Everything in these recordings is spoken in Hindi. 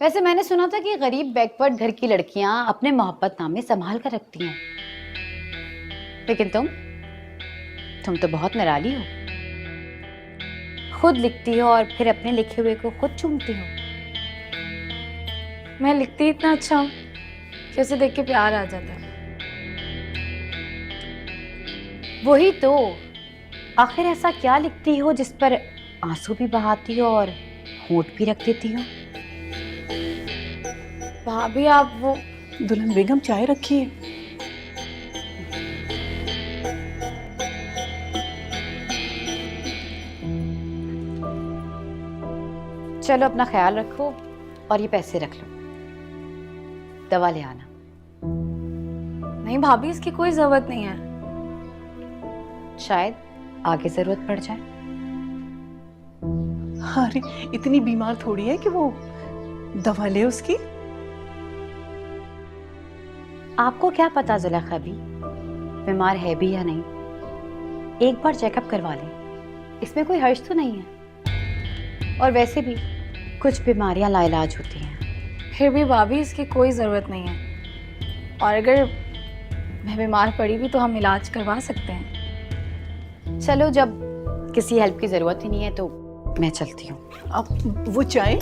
वैसे मैंने सुना था कि गरीब बैकवर्ड घर की लड़कियां अपने मोहब्बतनामे संभाल कर रखती हैं, लेकिन तुम तो बहुत निराली हो। खुद लिखती हो और फिर अपने लिखे हुए को खुद चूमती हो। मैं लिखती इतना अच्छा हूँ कि उसे देख के प्यार आ जाता है। वही तो, आखिर ऐसा क्या लिखती हो जिस पर आंसू भी बहाती हो और होंठ भी रख देती हो? भाभी आप वो दुल्हन बेगम चाय रखिए। चलो अपना ख्याल रखो और ये पैसे रख लो, दवा ले आना। नहीं भाभी, इसकी कोई जरूरत नहीं है। शायद आगे जरूरत पड़ जाए। अरे इतनी बीमार थोड़ी है कि वो दवा ले उसकी। आपको क्या पता जुलेखा भी बीमार है भी या नहीं। एक बार चेकअप करवा लें, इसमें कोई हर्ज तो नहीं है। और वैसे भी कुछ बीमारियां लाइलाज होती हैं। फिर भी भाभी इसकी कोई जरूरत नहीं है, और अगर मैं बीमार पड़ी भी तो हम इलाज करवा सकते हैं। चलो, जब किसी हेल्प की जरूरत ही नहीं है तो मैं चलती हूँ। अब वो चाय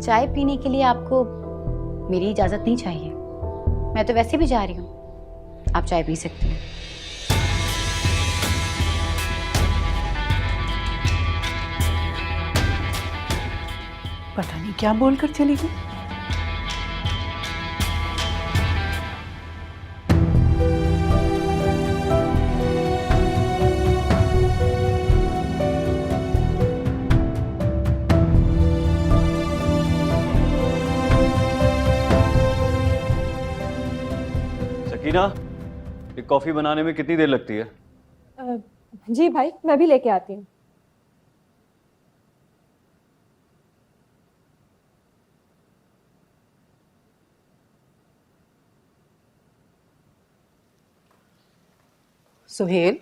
चाय पीने के लिए आपको मेरी इजाजत नहीं चाहिए। मैं तो वैसे भी जा रही हूँ, आप चाय पी सकती हैं। पता नहीं क्या बोलकर चली गई। सकीना, ये कॉफी बनाने में कितनी देर लगती है? जी भाई, मैं भी लेके आती हूँ। सुहेल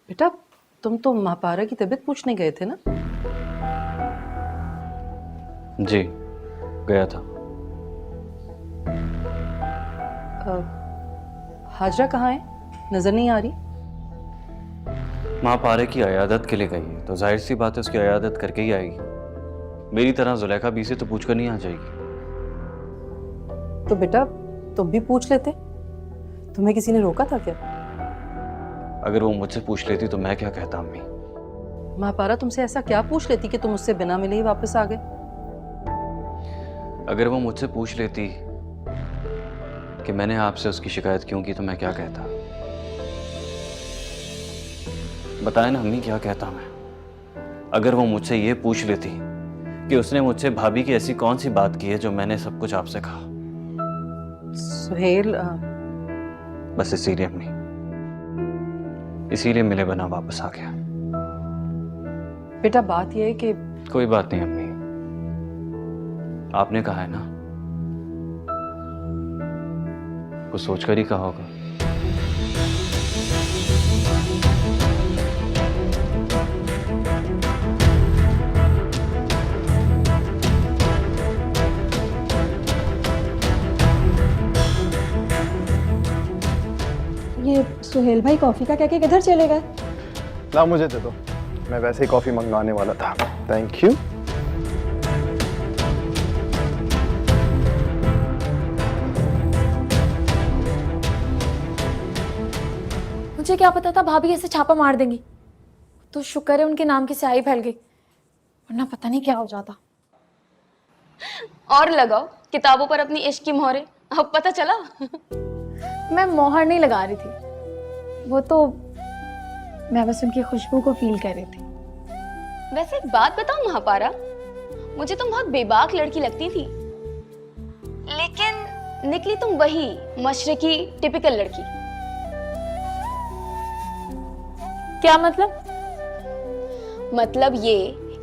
बेटा, तुम तो महापारा की तबीयत पूछने गए थे ना? जी, गया था। हाजरा कहाँ है? नजर नहीं आ रही। महापारे की अयादत के लिए गई है, तो जाहिर सी बात है उसकी अयादत करके ही आएगी। मेरी तरह जुलेखा बी से तो पूछ कर नहीं आ जाएगी। तो बेटा तुम भी पूछ लेते, तुम्हें किसी ने रोका था क्या? अगर वो मुझसे पूछ लेती तो मैं क्या कहता अम्मी? महापारा तुमसे ऐसा क्या पूछ लेती कि तुम उससे बिना मिले ही वापस आ गए? अगर वो मुझसे पूछ लेती कि मैंने आपसे उसकी शिकायत क्यों की तो मैं क्या कहता? बताए ना अम्मी, क्या कहता मैं? अगर वो मुझसे ये पूछ लेती कि उसने मुझसे भाभी की ऐसी कौन सी बात की है जो मैंने सब कुछ आपसे कहा। सुहेल बस इसीलिए अम्मी, इसीलिए मिले बना वापस आ गया। बेटा बात यह है कि कोई बात नहीं अम्मी, आपने कहा है ना, कुछ सोचकर ही कहा होगा। ये सुहेल भाई कॉफी का कह के किधर चले गए? ला मुझे दे दो, मैं वैसे ही कॉफी मंगवाने वाला था। Thank you. मुझे क्या पता था भाभी ऐसे छापा मार देंगी। तो शुक्र है उनके नाम की स्याही फैल गई, वरना पता नहीं क्या हो जाता। और लगाओ किताबों पर अपनी इश्क की मोहरें, अब पता चला। मैं मोहर नहीं लगा रही थी, वो तो मैं बस उनकी खुशबू को फील कर रही थी। वैसे एक बात बताओ महापारा, मुझे तुम बहुत बेबाक लड़की लगती थी, लेकिन निकली तुम वही मशरकी टिपिकल लड़की। क्या मतलब? मतलब ये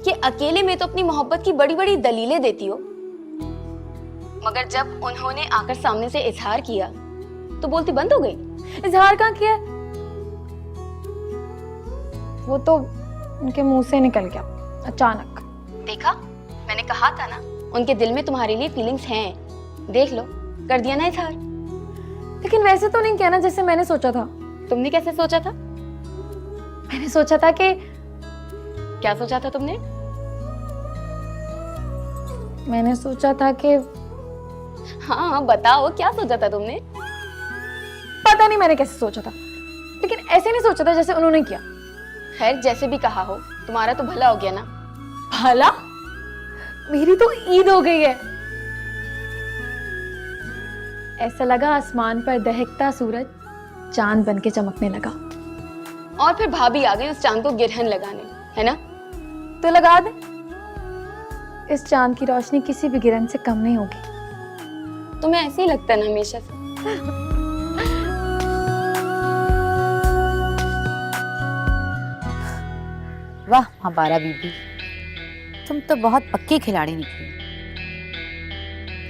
कि अकेले में तो अपनी मोहब्बत की बड़ी बड़ी दलीलें देती हो, मगर जब उन्होंने आकर सामने से इजहार किया तो बोलती बंद हो गई। इजहार कहाँ किया? वो तो उनके मुंह से निकल गया अचानक। देखा, मैंने कहा था ना, उनके दिल में तुम्हारे लिए फीलिंग्स हैं। देख लो, कर दिया ना इजहार। लेकिन वैसे तो नहीं कहना जैसे मैंने सोचा था। तुमने कैसे सोचा था? मैंने सोचा था कि क्या सोचा था तुमने? मैंने सोचा था कि हाँ बताओ, क्या सोचा था तुमने? पता नहीं मैंने कैसे सोचा था, लेकिन ऐसे नहीं सोचा था जैसे उन्होंने किया। खैर जैसे भी कहा हो, तुम्हारा तो भला हो गया ना। भला? मेरी तो ईद हो गई है। ऐसा लगा आसमान पर दहकता सूरज चांद बनके चमकने लगा। और फिर भाभी आ गई उस चांद को गिरहन लगाने, है ना? तो लगा दे, इस चांद की रोशनी किसी भी गिरहन से कम नहीं होगी। तुम्हें ऐसे ही लगता है ना हमेशा से। वाह महापारा बीबी, तुम तो बहुत पक्की खिलाड़ी निकली।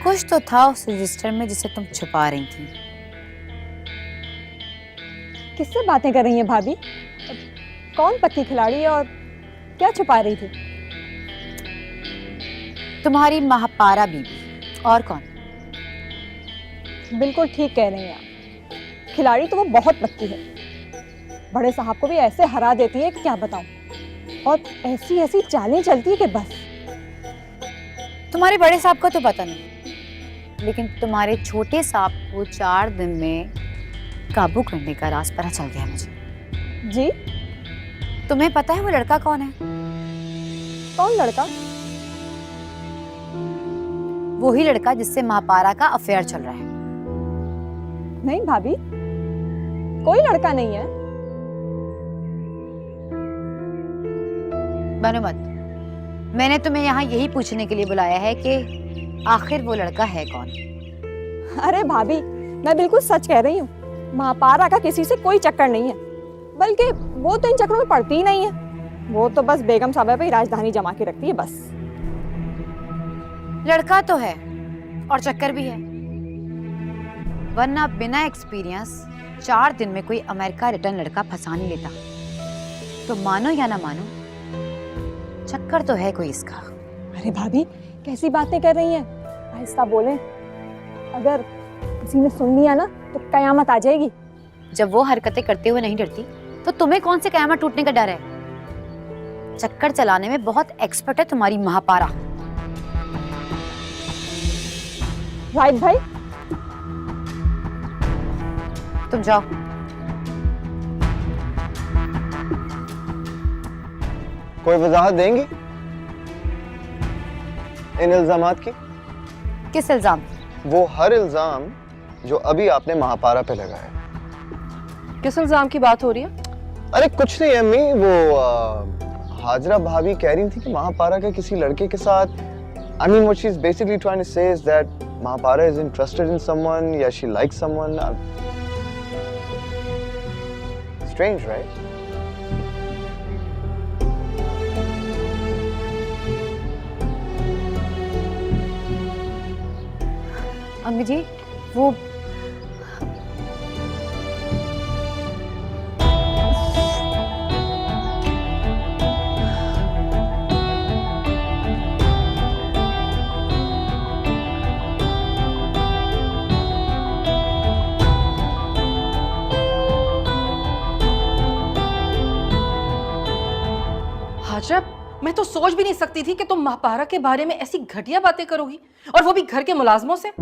कुछ तो था उस रजिस्टर में जिसे तुम छुपा रही थी। किससे बातें कर रही हैं भाभी? कौन पक्की खिलाड़ी है और क्या छुपा रही थी? तुम्हारी महापारा बीबी, और कौन? बिल्कुल ठीक कह रही हैं आप। खिलाड़ी तो वो बहुत पक्की है। बड़े साहब को भी ऐसे हरा देती है कि क्या बताऊं। और ऐसी ऐसी चालें चलती है कि बस। तुम्हारे बड़े साहब को तो पता नहीं, लेकिन तुम्हारे छोटे साहब को 4 दिन में काबू करने का राज पता चल गया मुझे। जी? तुम्हें पता है वो लड़का कौन है? कौन लड़का? वही लड़का जिससे महापारा का अफेयर चल रहा है। नहीं भाभी, कोई लड़का नहीं है। बनो मत, मैंने तुम्हें यहाँ यही पूछने के लिए बुलाया है कि आखिर वो लड़का है कौन? अरे भाभी, मैं बिल्कुल सच कह रही हूँ। महापारा का किसी से कोई चक्कर नहीं है, बल्कि वो तो इन चक्करों में पड़ती ही नहीं है। वो तो बस बेगम साहबा पे ही राजधानी जमा के रखती है बस। लड़का तो है और चक्कर भी है, वरना बिना एक्सपीरियंस 4 दिन में कोई अमेरिका रिटर्न लड़का फंसा नहीं लेता। तो मानो या ना मानो, चक्कर तो है कोई इसका। अरे भाभी, कैसी बातें कर रही हैं? आहिस्ता बोलें, अगर किसी ने सुन लिया ना तो कयामत आ जाएगी। जब वो हरकतें करते हुए नहीं डरती, तो तुम्हें कौन से कयामत टूटने का डर है? चक्कर चलाने में बहुत एक्सपर्ट है तुम्हारी महापारा। राइट भाई, तुम जाओ। कोई वजाहत देंगी इन इल्जामात की? किस इल्जाम? वो हर इल्जाम जो अभी आपने महापारा पे लगाया। किस इल्जाम की बात हो रही है? अरे कुछ नहीं अम्मी, वो हाजरा भाभी कह रही थी कि महापारा के किसी लड़के के साथ, I mean what she's basically trying to say is that Mahapara is interested in someone, या she likes someone. Strange, right? अम्मी जी, वो हाजरा, मैं तो सोच भी नहीं सकती थी कि तुम महापारा के बारे में ऐसी घटिया बातें करोगी, और वो भी घर के मुलाजमों से।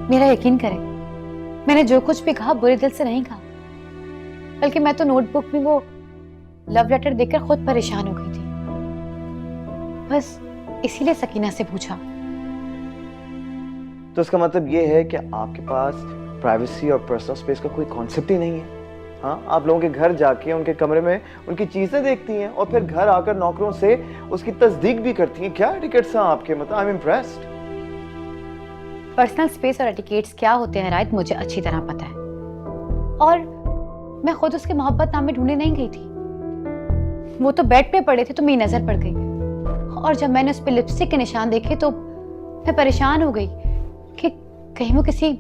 मेरा यकीन करें, मैंने जो कुछ भी कहा बुरे दिल से नहीं कहा, बल्कि मैं तो नोटबुक में वो लव लेटर देखकर खुद परेशान हो गई थी। बस इसीलिए सकीना से पूछा। तो इसका मतलब ये है कि आपके पास प्राइवेसी और पर्सनल स्पेस का कोई कॉन्सेप्ट ही नहीं है। हाँ, आप लोगों के घर जाके उनके कमरे में उनकी चीजें देखती हैं और फिर घर आकर नौकरों से उसकी तस्दीक भी करती हैं। क्या एटिकेट्स हैं आपके? मतलब I am impressed. Personal space और एटिकेट्स क्या होते हैं राइट, मुझे अच्छी तरह पता है। और मैं खुद उसके मोहब्बतनामे ढूंढने नहीं गई थी। वो तो बेड पे पड़े थे तो मेरी नजर पड़ गई, और जब मैंने उस पर लिपस्टिक के निशान देखे तो मैं परेशान हो गई कि कहीं वो किसी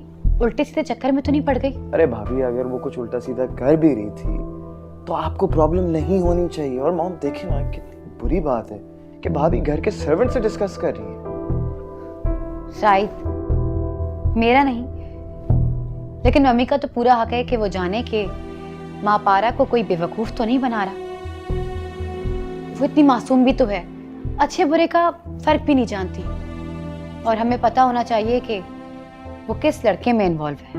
उल्टे सीधे चक्कर में तो नहीं पड़ गई। अरे भाभी, अगर वो कुछ उल्टा सीधा कर भी रही थी तो आपको प्रॉब्लम नहीं होनी चाहिए। और मॉम देखिए ना, कितनी बुरी बात है कि भाभी घर के सर्वेंट से डिस्कस कर रही है। शायद मेरा नहीं, लेकिन मम्मी का तो पूरा हक है कि वो जाने कि माँ पारा को कोई बेवकूफ तो नहीं बना रहा। वो इतनी मासूम भी तो है, अच्छे बुरे का फर्क भी नहीं जानती, और हमें पता होना चाहिए कि वो किस लड़के में इन्वॉल्व है।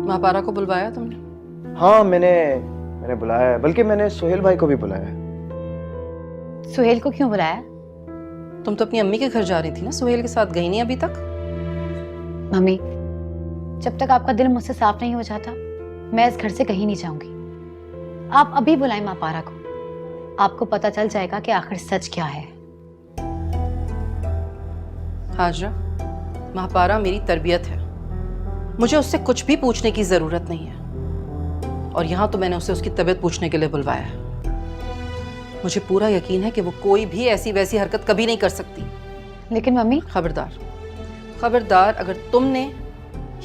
माँ पारा को बुलवाया तुमने? हाँ, मैंने बुलाया है, बल्कि मैंने सोहेल भाई को भी बुलाया है। सुहेल को क्यों बुलाया? तुम तो अपनी अम्मी के घर जा रही थी ना, सुहेल के साथ गई नहीं अभी तक? मम्मी, जब तक आपका दिल मुझसे साफ नहीं हो जाता, मैं इस घर से कहीं नहीं जाऊंगी। आप अभी बुलाएं माँ पारा को, आपको पता चल जाएगा कि आखिर सच क्या है। हाजरा, माँ पारा मेरी तरबियत है, मुझे उससे कुछ भी पूछने की जरूरत नहीं है, और यहाँ तो मैंने उसे उसकी तबीयत पूछने के लिए बुलवाया है। मुझे पूरा यकीन है कि वो कोई भी ऐसी वैसी हरकत कभी नहीं कर सकती। लेकिन मम्मी, खबरदार, खबरदार, अगर तुमने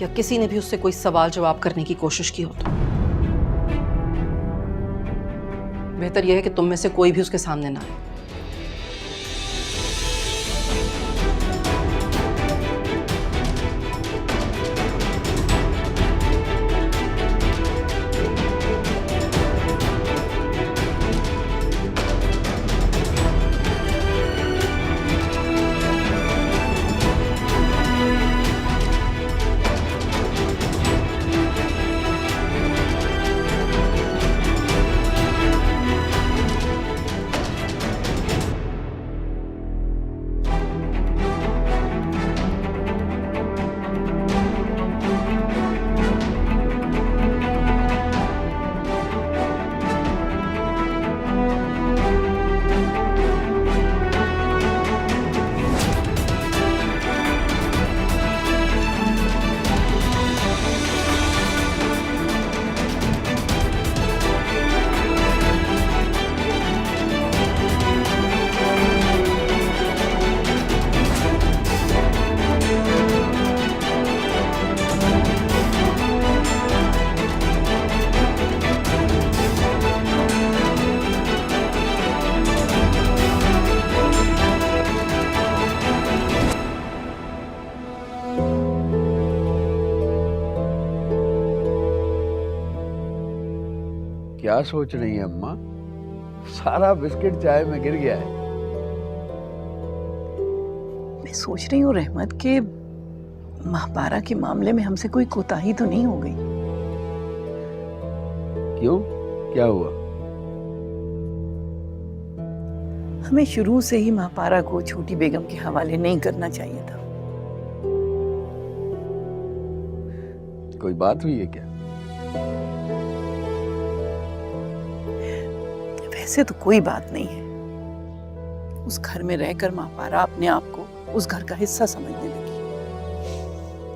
या किसी ने भी उससे कोई सवाल जवाब करने की कोशिश की हो तो बेहतर यह है कि तुम में से कोई भी उसके सामने ना आए। क्या सोच रही है अम्मा? सारा बिस्किट चाय में गिर गया है। मैं सोच रही हूँ रहमत के महापारा के मामले में हमसे कोई कोताही तो नहीं हो गई। क्यों, क्या हुआ? हमें शुरू से ही महापारा को छोटी बेगम के हवाले नहीं करना चाहिए था। कोई बात हुई है क्या? वैसे तो कोई बात नहीं है। उस घर में रहकर महापारा अपने आप को उस घर का हिस्सा समझने लगी।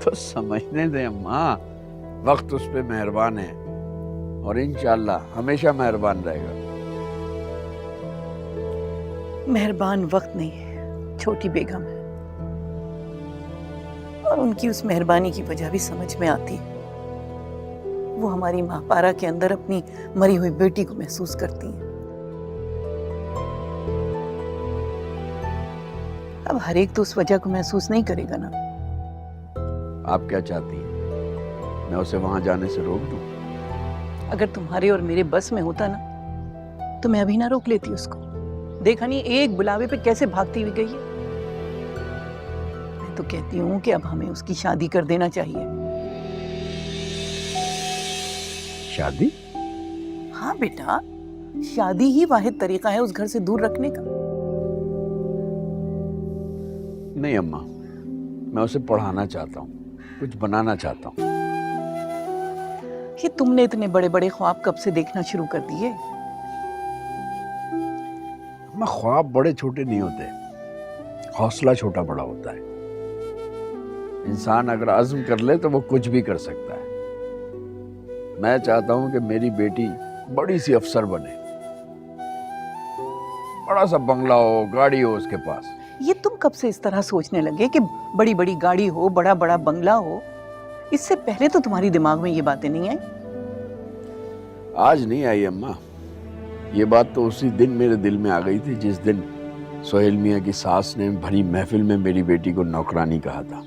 तो समझने दे अम्मा, वक्त उस पे मेहरबान है और इंशाअल्लाह हमेशा मेहरबान रहेगा। मेहरबान वक्त नहीं है, छोटी बेगम है, और उनकी उस मेहरबानी की वजह भी समझ में आती है। वो हमारी महापारा के अंदर अपनी मरी हुई बेटी को महसूस करती हैं। अब हर एक तो उस वजह को महसूस नहीं करेगा ना। आप क्या चाहती हैं? मैं उसे वहां जाने से रोक दूं? अगर तुम्हारे और मेरे बस में होता ना तो मैं अभी ना रोक लेती उसको। देखा नहीं एक बुलावे पे कैसे भागती हुई गई है। मैं तो कहती हूँ कि अब हमें उसकी शादी कर देना चाहिए। शादी? हाँ बेटा, शादी ही वाहिद तरीका है उस घर से दूर रखने का। नहीं अम्मा, मैं उसे पढ़ाना चाहता हूँ, कुछ बनाना चाहता हूँ। ये तुमने इतने बड़े बड़े ख्वाब कब से देखना शुरू कर दिए? अम्मा, ख्वाब बड़े छोटे नहीं होते, हौसला छोटा बड़ा होता है। इंसान अगर अज़्म कर ले तो वो कुछ भी कर सकता है। मैं चाहता हूँ कि मेरी बेटी बड़ी सी अफसर बने, बड़ा सा बंगला हो, गाड़ी हो उसके पास। ये तुम कब से इस तरह सोचने लगे कि बड़ी बड़ी गाड़ी हो, बड़ा बड़ा बंगला हो? इससे पहले तो तुम्हारी दिमाग में ये बातें नहीं आई। आज नहीं आई अम्मा, ये बात तो उसी दिन मेरे दिल में आ गई थी जिस दिन सोहेल मियाँ की सास ने भरी महफिल में मेरी बेटी को नौकरानी कहा था।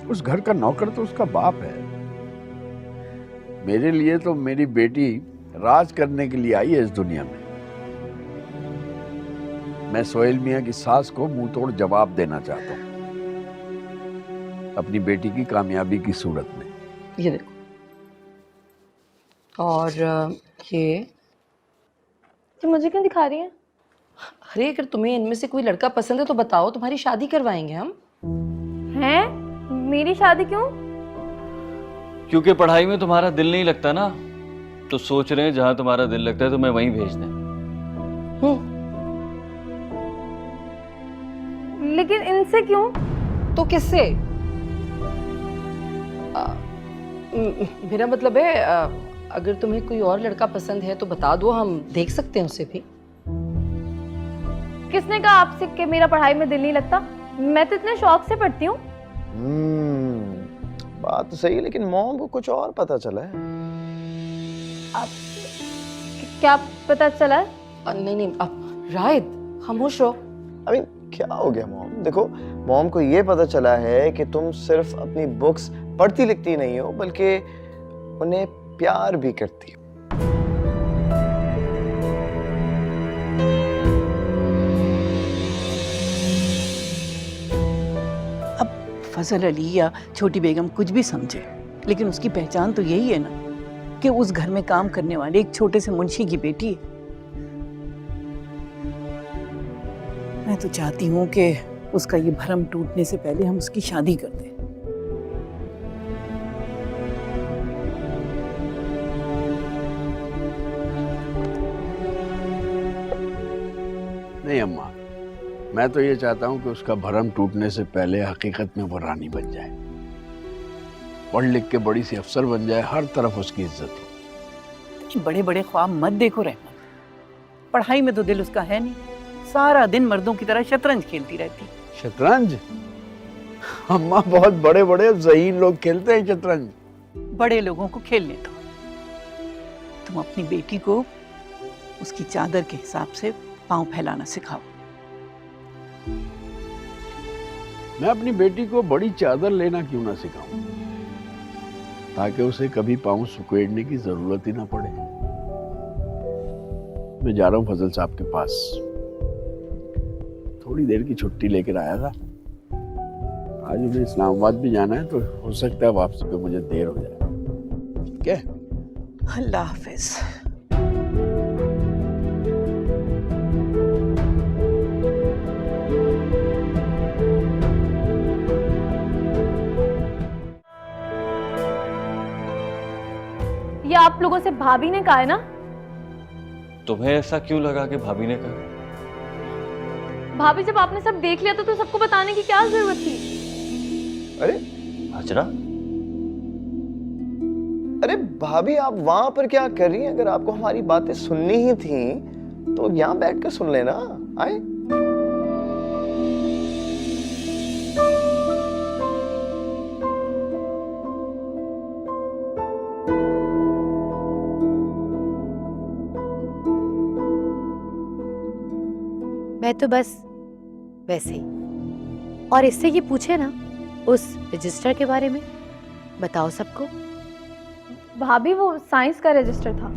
उस घर का नौकर तो उसका बाप है। मेरे लिए तो मेरी बेटी राज करने के लिए आई है इस दुनिया में। मैं सोहेल मियाँ की सास को मुंह तोड़ जवाब देना चाहता हूँ अपनी बेटी की कामयाबी की सूरत में। ये देखो, और ये मुझे क्यों दिखा रही है? अरे अगर तुम्हें इनमें से कोई लड़का पसंद है तो बताओ, तुम्हारी शादी करवाएंगे हम। हैं? मेरी शादी क्यों? क्योंकि पढ़ाई में तुम्हारा दिल नहीं लगता ना, तो सोच रहे हैं जहां तुम्हारा दिल लगता है तो मैं वहीं भेज दें। लेकिन इनसे क्यों? तो किससे? मेरा मतलब है अगर तुम्हें कोई और लड़का पसंद है तो बता दो, हम देख सकते हैं उसे भी। किसने कहा आपसे कि मेरा पढ़ाई में दिल नहीं लगता? मैं तो इतने शौक से पढ़ती हूँ। बात तो सही है, लेकिन मॉम को कुछ और पता चला है। आप क्या पता चला? नहीं नहीं, आप राहिद खामोश रहो। I mean, क्या हो गया मॉम? देखो, मॉम को ये पता चला है कि तुम सिर्फ अपनी बुक्स पढ़ती लिखती नहीं हो, बल्कि उन्हें प्यार भी करती हो। अब फजल अली या छोटी बेगम कुछ भी समझे, लेकिन उसकी पहचान तो यही है ना कि उस घर में काम करने वाले एक छोटे से मुंशी की बेटी है। मैं तो चाहती हूँ कि उसका ये भरम टूटने से पहले हम उसकी शादी कर दें। नहीं अम्मा, मैं तो ये चाहता हूँ कि उसका भरम टूटने से पहले हकीकत में वो रानी बन जाए, पढ़ लिख के बड़ी सी अफसर बन जाए, हर तरफ उसकी इज्जत हो। बड़े बड़े ख्वाब मत देखो रहमान, पढ़ाई में तो दिल उसका है नहीं, सारा दिन मर्दों की तरह शतरंज खेलती रहती। शतरंज? अम्मा, बहुत बड़े बड़े ज़हीन लोग खेलते हैं शतरंज। बड़े लोगों को खेलने दो, तुम अपनी बेटी को उसकी चादर के हिसाब से पांव फैलाना सिखाओ। मैं अपनी बेटी को बड़ी चादर लेना क्यों ना सिखाऊं, ताकि उसे कभी पांव सुकेड़ने की जरूरत ही ना पड़े। मैं जा रहा हूं फजल साहब के पास, थोड़ी देर की छुट्टी लेकर आया था। आज उन्हें इस्लामाबाद भी जाना है, तो हो सकता है वापसी पे मुझे देर हो जाए। ठीक है? अल्लाह हाफिज। ये आप लोगों से भाभी ने कहा है ना? तुम्हें ऐसा क्यों लगा कि भाभी ने कहा? भाभी, जब आपने सब देख लिया तो सबको बताने की क्या जरूरत थी? अरे हाजरा, अरे भाभी, आप वहां पर क्या कर रही हैं? अगर आपको हमारी बातें सुननी ही थी तो यहाँ बैठकर सुन लेना। आए, मैं तो बस वैसे ही, और इससे ये पूछे ना उस रजिस्टर के बारे में, बताओ सबको। भाभी, वो साइंस का रजिस्टर था।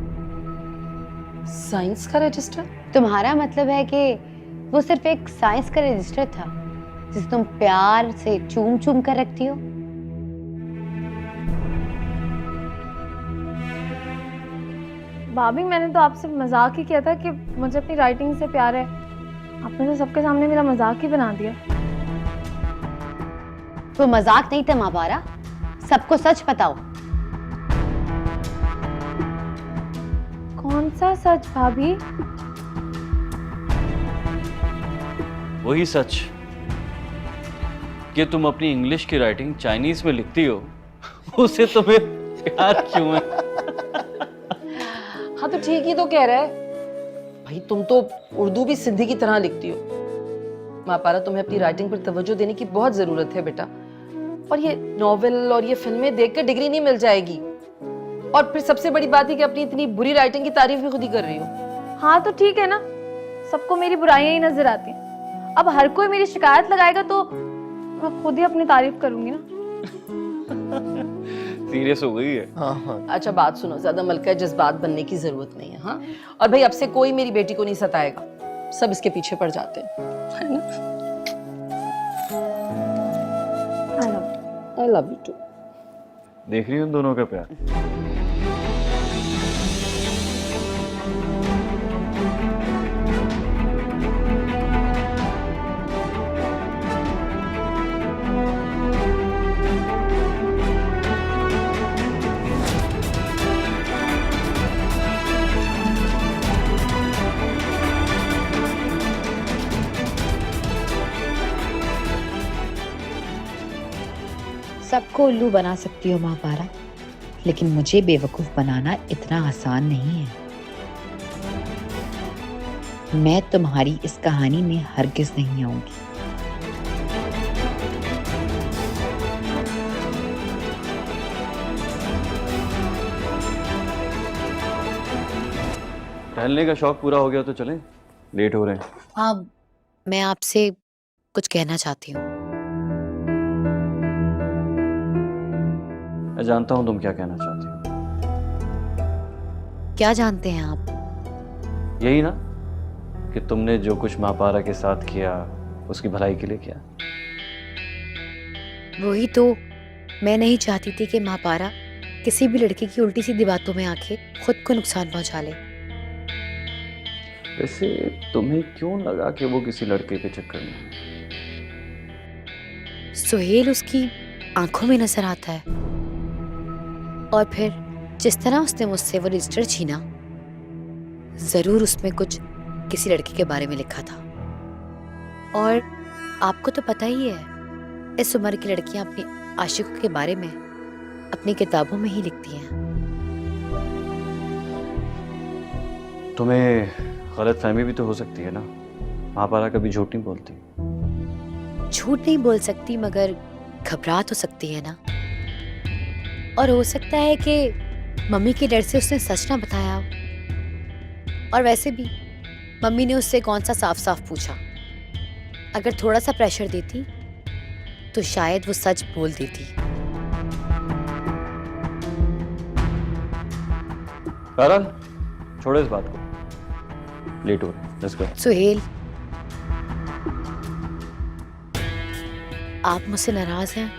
साइंस का रजिस्टर? तुम्हारा मतलब है कि वो सिर्फ एक साइंस का रजिस्टर था जिसे तुम प्यार से चूम चूम कर रखती हो? भाभी, मैंने तो आपसे मजाक ही किया था कि मुझे अपनी राइटिंग से प्यार है। आपने तो सबके सामने मेरा मजाक ही बना दिया। वो मजाक नहीं था महापारा, सबको सच बताओ। कौन सा सच भाभी? वही सच कि तुम अपनी इंग्लिश की राइटिंग चाइनीज में लिखती हो, उसे तुम्हें प्यार क्यों है? हाँ तो ठीक ही तो कह रहा है भाई, तुम तो उर्दू भी सिंधी की तरह लिखती हो। महापारा, तुम्हें अपनी राइटिंग पर तवज्जो देने की बहुत जरूरत है बेटा, और ये नॉवेल और ये फिल्में देखकर डिग्री नहीं मिल जाएगी। और फिर सबसे बड़ी बात है कि अपनी इतनी बुरी राइटिंग की तारीफ भी खुद ही कर रही हो। हाँ तो ठीक है ना, सबको मेरी बुराइयां ही नजर आती हैं। अब हर कोई मेरी शिकायत लगाएगा तो मैं खुद ही अपनी तारीफ करूंगी ना। सीरियस हो गई है। हाँ हाँ अच्छा बात सुनो, ज्यादा मलका जज्बात बनने की जरूरत नहीं है। हाँ, और भाई अब से कोई मेरी बेटी को नहीं सताएगा, सब इसके पीछे पड़ जाते हैं, है ना? I love you too. देख रही हूँ दोनों का प्यार। सबको उल्लू बना सकती हो महापारा, लेकिन मुझे बेवकूफ बनाना इतना आसान नहीं है। मैं तुम्हारी इस कहानी में हरगिज नहीं आऊंगी। टहलने का शौक पूरा हो गया तो चलें, लेट हो रहे हैं। हाँ, मैं आपसे कुछ कहना चाहती हूँ। मैं जानता हूँ तुम क्या कहना चाहती हो। क्या जानते हैं आप? यही ना कि तुमने जो कुछ महापारा के साथ किया उसकी भलाई के लिए किया। वही तो मैं नहीं चाहती थी कि महापारा किसी भी लड़की की उल्टी सीधी बातों में आके खुद को नुकसान पहुंचा ले। वैसे तुम्हें क्यों लगा कि वो किसी लड़के के चक्कर में है? सुहेल उसकी आंखों में नजर आता है, और फिर जिस तरह उसने मुझसे वो रजिस्टर छीना, जरूर उसमें कुछ किसी लड़की के बारे में लिखा था। और आपको तो पता ही है, इस उम्र की लड़कियां अपने आशिकों के बारे में अपनी किताबों में ही लिखती हैं। तुम्हें गलतफहमी भी तो हो सकती है ना, महापारा कभी झूठ नहीं बोलती। झूठ नहीं बोल सकती, मगर घबरा तो सकती है ना। और हो सकता है कि मम्मी के डर से उसने सच ना बताया हो। और वैसे भी मम्मी ने उससे कौन सा साफ साफ पूछा। अगर थोड़ा सा प्रेशर देती तो शायद वो सच बोल देती। पारा, छोड़ो इस बात को, लेट हो रहे हैं, लेट्स गो। सुहेल, आप मुझसे नाराज हैं?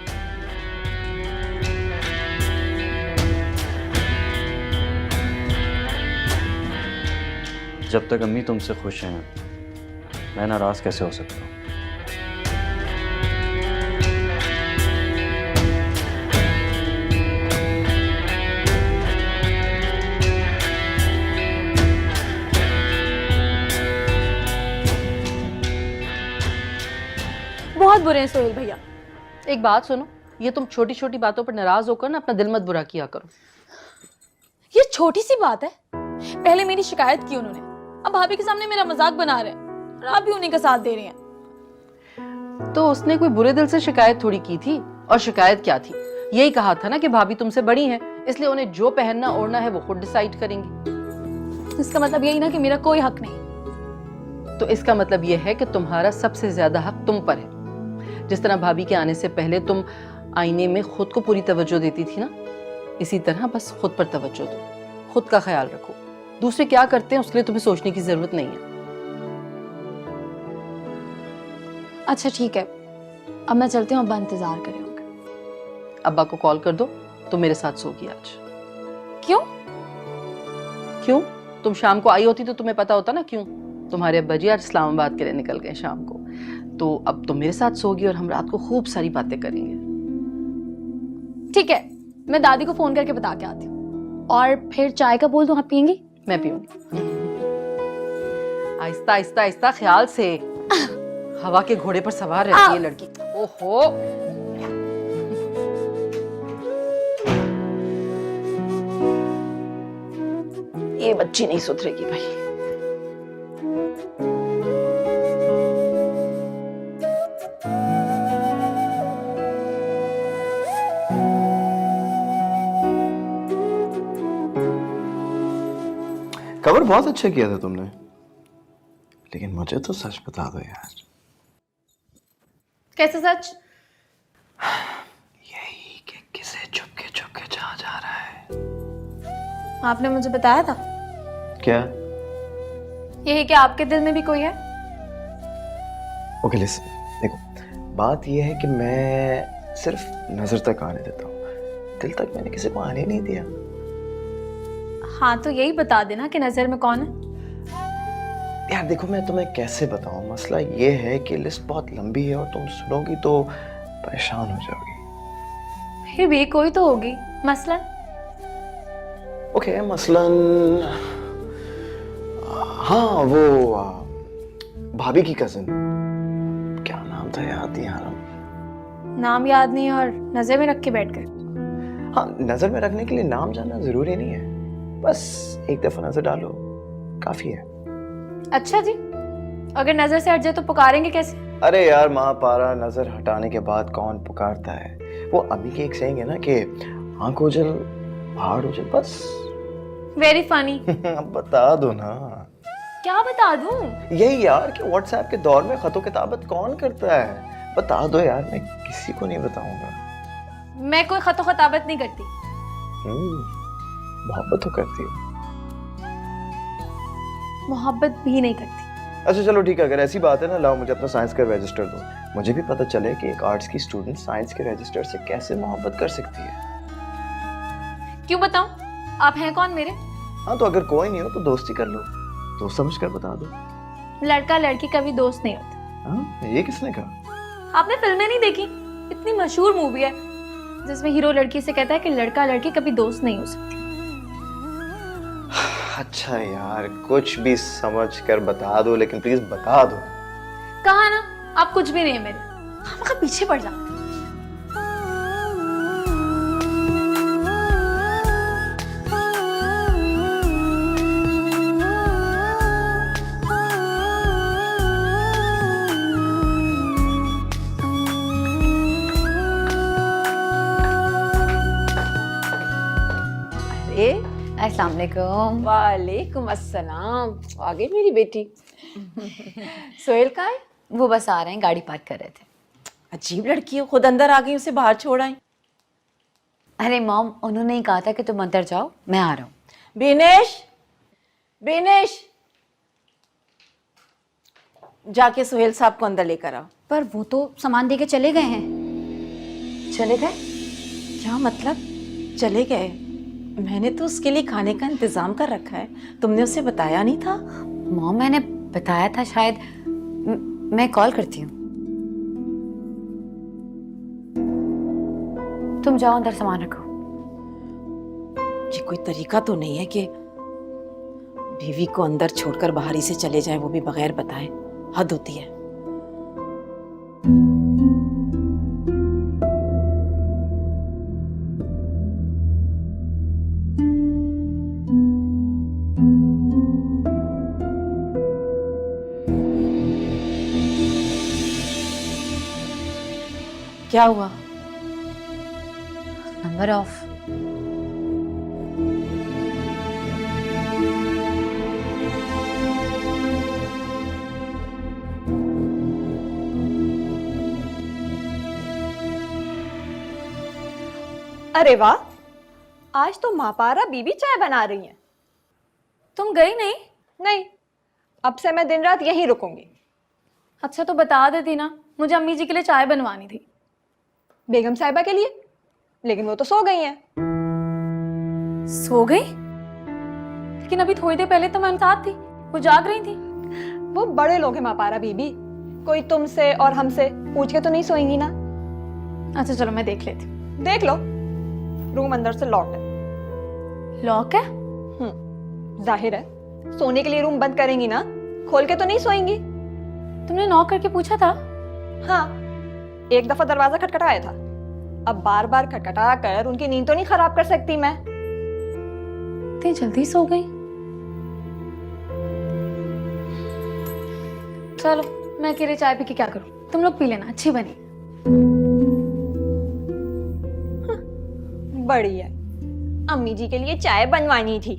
जब तक अम्मी तुमसे खुश हैं, मैं नाराज कैसे हो सकता हूँ? बहुत बुरे हैं सोहेल भैया। एक बात सुनो, ये तुम छोटी छोटी बातों पर नाराज होकर ना अपना दिल मत बुरा किया करो। ये छोटी सी बात है, पहले मेरी शिकायत की उन्होंने, अब भाभी के सामने मेरा मजाक बना रहे हैं और आप भी उन्हीं का साथ दे रही हैं। तो उसने कोई बुरे दिल से शिकायत थोड़ी की थी। और शिकायत क्या थी? यही कहा था ना कि भाभी तुमसे बड़ी हैं, इसलिए उन्हें जो पहनना ओढ़ना है वो खुद डिसाइड करेंगी। इसका मतलब यही ना कि मेरा कोई हक नहीं। तो इसका मतलब यह है कि तुम्हारा सबसे ज्यादा हक तुम पर है। जिस तरह भाभी के आने से पहले तुम आईने में खुद को पूरी तवज्जो देती थी ना, इसी तरह बस खुद पर तवज्जो दो, खुद का ख्याल रखो। दूसरे क्या करते हैं उसके लिए तुम्हें सोचने की जरूरत नहीं है। अच्छा ठीक है, अब मैं चलती हूँ, अब्बा इंतजार कर रहे होंगे। अब्बा को कॉल कर दो, तुम मेरे साथ सोगी आज। क्यों? क्यों? तुम शाम को आई होती तो तुम्हें पता होता ना क्यों। तुम्हारे अब्बा जी आज इस्लामाबाद के लिए निकल गए शाम को, तो अब तुम मेरे साथ सोगी और हम रात को खूब सारी बातें करेंगे। ठीक है, मैं दादी को फोन करके बता के आती हूँ। और फिर चाय का बोल दूँ, आप पियेंगी? मैं पीऊंगी। आहिस्ता आहिस्ता आहिस्ता, ख्याल से। हवा के घोड़े पर सवार रहती है लड़की। ओहो, ये बच्ची नहीं सुधरेगी भाई। कवर बहुत अच्छा किया था तुमने, लेकिन मुझे तो सच बता दो यार। कैसे सच? यही कि किसे चुपके चुपके जहाँ जा रहा है। आपने मुझे बताया था क्या? यही कि आपके दिल में भी कोई है। ओके लिसन, देखो बात यह है कि मैं सिर्फ नजर तक आने देता हूँ, दिल तक मैंने किसी को आने नहीं दिया। हाँ तो यही बता देना कि नजर में कौन है। यार देखो मैं तुम्हें कैसे बताऊं, मसला ये है कि लिस्ट बहुत लंबी है और तुम सुनोगी तो परेशान हो जाओगी। फिर भी कोई तो होगी। मसलन? ओके मसलन हाँ वो भाभी की कजिन, क्या नाम था याद नहीं आ रहा। नाम याद नहीं और नजर में रख के बैठ गए। हाँ नजर में रखने के लिए नाम जानना जरूरी नहीं है, बस एक दफा नजर डालो काफी है। अच्छा जी, अगर नजर से हट जाए तो पुकारेंगे कैसे? अरे यार महापारा, नजर हटाने के बाद कौन पुकारता है? वो अम्मी की एक सेइंग है ना कि आंख उजल पहाड़ उजल, बस। Very funny. अब बता दो ना। क्या बता दूं? यही यार कि व्हाट्सएप के दौर में खतों किताबत कौन करता है? बता दो यार, मैं किसी को नहीं बताऊंगा। मैं कोई खतो खताबत नहीं करती। मोहब्बत तो करती हूँ। मोहब्बत भी नहीं करती। अच्छा चलो ठीक है, अगर ऐसी बात है ना, लाओ मुझे अपना साइंस का रजिस्टर दो, मुझे भी पता चले कि एक आर्ट्स की स्टूडेंट साइंस के रजिस्टर से कैसे मोहब्बत कर सकती है। क्यों बताऊं? आप हैं कौन मेरे? हाँ तो अगर कोई नहीं हो तो दोस्ती कर लो, दोस्त समझ कर बता दो। लड़का लड़की कभी दोस्त नहीं होते। हाँ ये किसने कहा? आपने फिल्में नहीं देखी? इतनी मशहूर मूवी है जिसमें हीरो लड़की से कहता है कि लड़का लड़की कभी दोस्त नहीं हो सकते। अच्छा यार कुछ भी समझ कर बता दो, लेकिन प्लीज बता दो। कहा ना आप कुछ भी नहीं है मेरे, हम पीछे पड़ जाते। अस्सलाम वालेकुम। वालेकुम अस्सलाम। आ गई मेरी बेटी। सोहेल कहाँ है? वो बस आ रहे हैं, गाड़ी पार्क कर रहे थे। अजीब लड़की है, खुद अंदर आ गई, उसे बाहर छोड़ आई। अरे मॉम, उन्होंने ही कहा था कि तुम अंदर जाओ, मैं आ रहा हूँ। बिनेश, बिनेश, जाके सोहेल साहब को अंदर लेकर आओ। पर वो तो सामान दे के चले गए हैं। चले गए? क्या मतलब चले गए? मैंने तो उसके लिए खाने का इंतजाम कर रखा है, तुमने उसे बताया नहीं था? मॉम मैंने बताया था शायद। मैं कॉल करती हूँ। तुम जाओ अंदर सामान रखो। ये कोई तरीका तो नहीं है कि बीवी को अंदर छोड़कर बाहर ही से चले जाए, वो भी बगैर बताए। हद होती है। क्या हुआ? Number of. अरे वाह, आज तो मापारा बीबी चाय बना रही हैं। तुम गई नहीं? नहीं, अब से मैं दिन रात यहीं रुकूंगी। अच्छा तो बता देती ना, मुझे अम्मी जी के लिए चाय बनवानी थी। बेगम साहिबा के लिए? लेकिन वो तो सो गई हैं। सो गई? लेकिन अभी थोड़ी देर पहले तो मैं उनके साथ थी, वो जाग रही थी। वो बड़े लोग हैं मापारा बीबी, कोई तुमसे और हमसे पूछ के तो नहीं सोएंगी ना। अच्छा चलो मैं देख लेती हूँ। देख लो, रूम अंदर से लॉक है। लॉक है? जाहिर है, सोने के लिए रूम बंद करेंगी ना, खोल के तो नहीं सोएंगी। तुमने नॉक करके पूछा था? हाँ, एक दफा दरवाजा खटखटाया था, अब बार बार खटखटा कर उनकी नींद तो नहीं खराब कर सकती मैं। इतनी जल्दी सो गई? चलो मैं अकेले चाय पी के क्या करूं, तुम लोग पी लेना, अच्छी बनी। बड़ी है, अम्मी जी के लिए चाय बनवानी थी।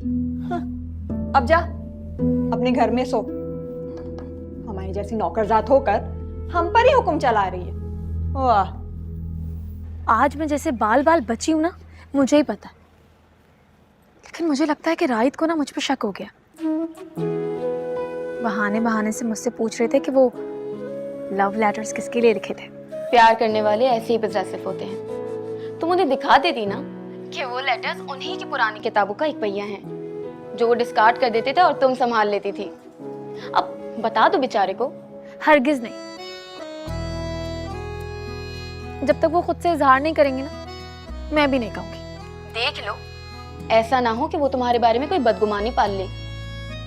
अब जा अपने घर में सो। हमारी जैसी नौकरजात होकर हम पर ही हुक्म चला रही है। वाह, आज मैं जैसे बाल बाल बची हूँ ना, मुझे ही पता। लेकिन मुझे लगता है कि राहित को ना मुझ पर शक हो गया। बहाने बहाने से मुझसे पूछ रहे थे कि वो लव लेटर्स किसके लिए लिखे थे। प्यार करने वाले ऐसे ही पजेसिव होते हैं। तुम उन्हें दिखा देती ना कि वो लेटर्स उन्हीं की पुरानी किताबों का एक पहिया है जो वो डिस्कार्ड कर देते थे और तुम संभाल लेती थी। अब बता दो बेचारे को। हरगिज नहीं। जब तक वो खुद से इजहार नहीं करेंगे ना, मैं भी नहीं कहूंगी। देख लो, ऐसा ना हो कि वो तुम्हारे बारे में कोई बदगुमानी पाल ले।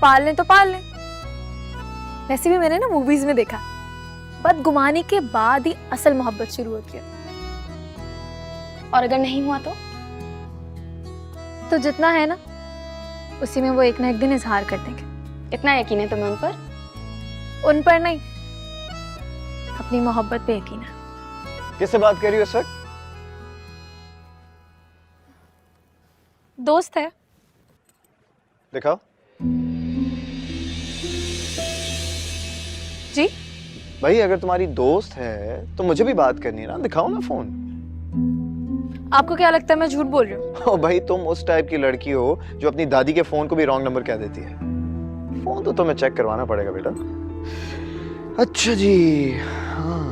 पाल लें तो पाल लें। वैसे भी मैंने ना मूवीज में देखा, बदगुमानी के बाद ही असल मोहब्बत शुरू होती है। और अगर नहीं हुआ तो जितना है ना, उसी में वो एक ना एक दिन इजहार कर देंगे। इतना यकीन है तुम्हें उन पर? उन पर नहीं, अपनी मोहब्बत पे यकीन है। किससे बात कर रही हो इस वक्त? दोस्त है। दिखाओ। जी भाई अगर तुम्हारी दोस्त है तो मुझे भी बात करनी है ना, दिखाओ ना फोन। आपको क्या लगता है मैं झूठ बोल रही हूँ? ओ भाई, तुम उस टाइप की लड़की हो जो अपनी दादी के फोन को भी रॉन्ग नंबर कह देती है। फोन तो तुम्हें चेक करवाना पड़ेगा बेटा। अच्छा जी, हाँ।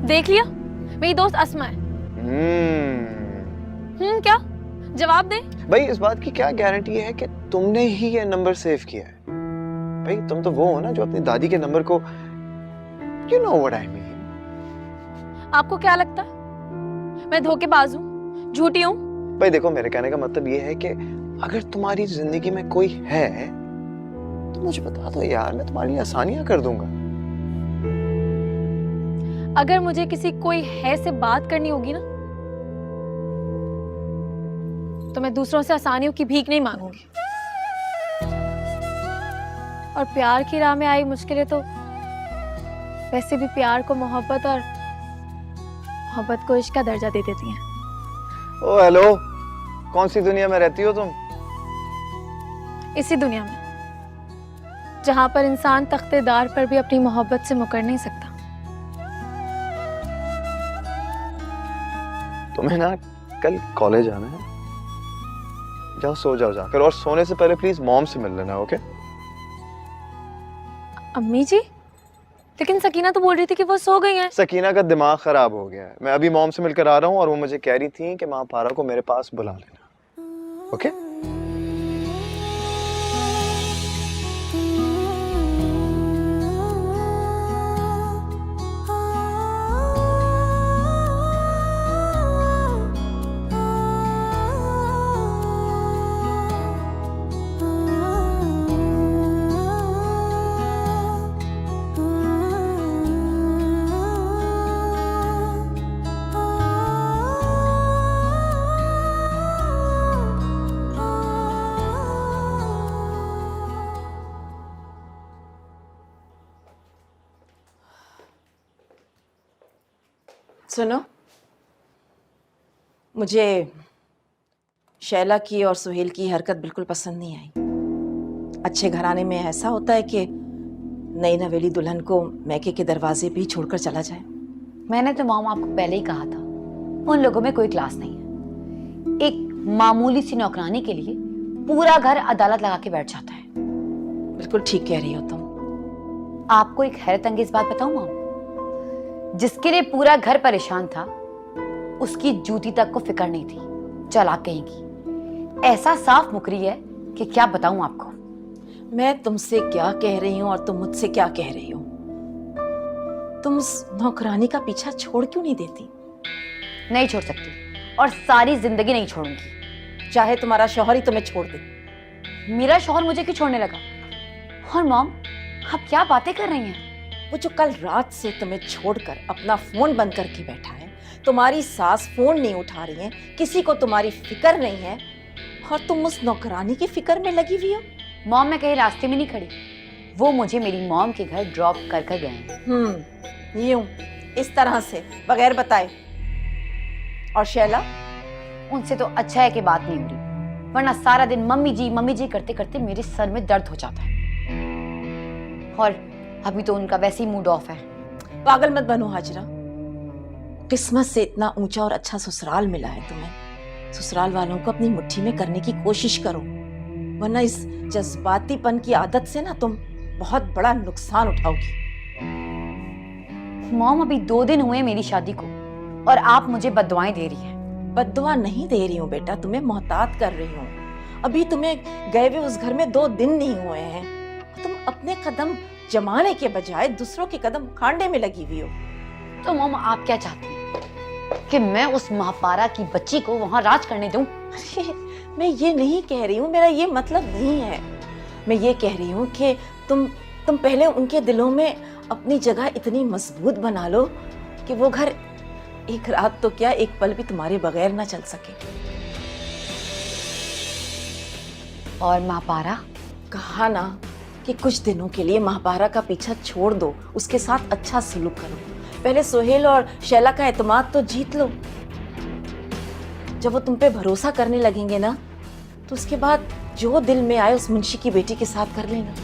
देख लिया, मेरी दोस्त अस्मा है। क्या जवाब दे? भाई इस बात की क्या गारंटी है कि तुमने ही ये नंबर सेव किया है? भाई तुम तो वो हो ना जो अपनी दादी के नंबर को, you know what I mean। आपको क्या लगता है मैं धोखेबाज हूँ, झूठी हूँ? भाई देखो, मेरे कहने का मतलब ये है कि अगर तुम्हारी जिंदगी में कोई है तो मुझे बता दो यार, मैं तुम्हारे लिए आसानियां कर दूंगा। अगर मुझे किसी कोई है से बात करनी होगी ना, तो मैं दूसरों से आसानियों की भीख नहीं मांगूंगी। और प्यार की राह में आई मुश्किलें तो वैसे भी प्यार को मोहब्बत और मोहब्बत को इश्क का दर्जा दे देती हैं। ओ हेलो, कौन सी दुनिया में रहती हो तुम? इसी दुनिया में जहां पर इंसान तख्तेदार पर भी अपनी मोहब्बत से मुकर नहीं सकता। तुम्हें ना कल कॉलेज आना है, जाओ सो जाओ जाकर, और सोने से पहले प्लीज मॉम से मिल लेना, ओके? अम्मी जी, लेकिन सकीना तो बोल रही थी कि वो सो गई हैं। सकीना का दिमाग खराब हो गया है। मैं अभी मॉम से मिलकर आ रहा हूँ और वो मुझे कह रही थी कि माँ पारा को मेरे पास बुला लेना, ओके? सुनो, मुझे शैला की और सुहेल की हरकत बिल्कुल पसंद नहीं आई। अच्छे घराने में ऐसा होता है कि नई नवेली दुल्हन को मैके के दरवाजे पे ही छोड़कर चला जाए। मैंने तो मॉम आपको पहले ही कहा था, उन लोगों में कोई क्लास नहीं है। एक मामूली सी नौकरानी के लिए पूरा घर अदालत लगा के बैठ जाता है। बिल्कुल ठीक कह रही हो तुम। आपको एक हैरत अंगेज बात बताऊं मॉम, जिसके लिए पूरा घर परेशान था उसकी जूती तक को फिक्र नहीं थी। चालाक कहेगी, ऐसा साफ मुकरी है कि क्या बताऊं आपको। मैं तुमसे क्या कह रही हूँ और तुम मुझसे क्या कह रही हो? तुम उस नौकरानी का पीछा छोड़ क्यों नहीं देती? नहीं छोड़ सकती और सारी जिंदगी नहीं छोड़ूंगी। चाहे तुम्हारा शौहर ही तुम्हें छोड़ दे। मेरा शौहर मुझे क्यों छोड़ने लगा? और मॉम, आप क्या बातें कर रही हैं? वो जो कल रात से तुम्हें छोड़कर अपना फोन बंद करके बैठा है, तुम्हारी सास फोन नहीं उठा रही है, किसी को तुम्हारी फिक्र नहीं है, और तुम उस नौकरानी की फिक्र में लगी हुई हो। मॉम, मैं कहीं रास्ते में नहीं खड़ी, वो मुझे मेरी मॉम के घर ड्रॉप कर कर गए हैं। यूं इस तरह से बगैर बताए। और शैला, उनसे तो अच्छा है कि बात नहीं हो रही, वरना सारा दिन मम्मी जी करते करते मेरे सर में दर्द हो जाता है। और अभी तो उनका वैसे ही मूड ऑफ है। पागल मत बनो हाजरा, किस्मत से इतना ऊंचा और अच्छा ससुराल मिला है तुम्हें। ससुराल वालों को अपनी मुट्ठी में करने की कोशिश करो, वरना इस जज्बातीपन की आदत से ना तुम बहुत बड़ा नुकसान उठाओगी। मॉम, अभी 2 दिन हुए मेरी शादी को और आप मुझे बद्दुआएं दे रही हैं। बद्दुआ नहीं दे रही हूँ बेटा, तुम्हें मोहतात कर रही हूँ। अभी तुम्हें गए हुए उस घर में 2 दिन नहीं हुए हैं, तुम अपने कदम जमाने के बजाय दूसरों के कदम उखाड़ने में लगी हुई हो। तो मॉम, आप क्या चाहती हैं कि मैं उस महापारा की बच्ची को वहां राज करने दूं? अरे मैं ये नहीं कह रही हूँ, मेरा ये मतलब नहीं है। मैं ये कह रही हूँ कि तुम पहले उनके दिलों में अपनी जगह इतनी मजबूत बना लो कि वो घर एक रात तो क्या, एक पल भी तुम्हारे बगैर ना चल सके। और महापारा? कहा ना कि कुछ दिनों के लिए महापारा का पीछा छोड़ दो, उसके साथ अच्छा सलूक करो। पहले सोहेल और शैला का एतमाद तो जीत लो। जब वो तुम पे भरोसा करने लगेंगे ना, तो उसके बाद जो दिल में आए उस मुंशी की बेटी के साथ कर लेना।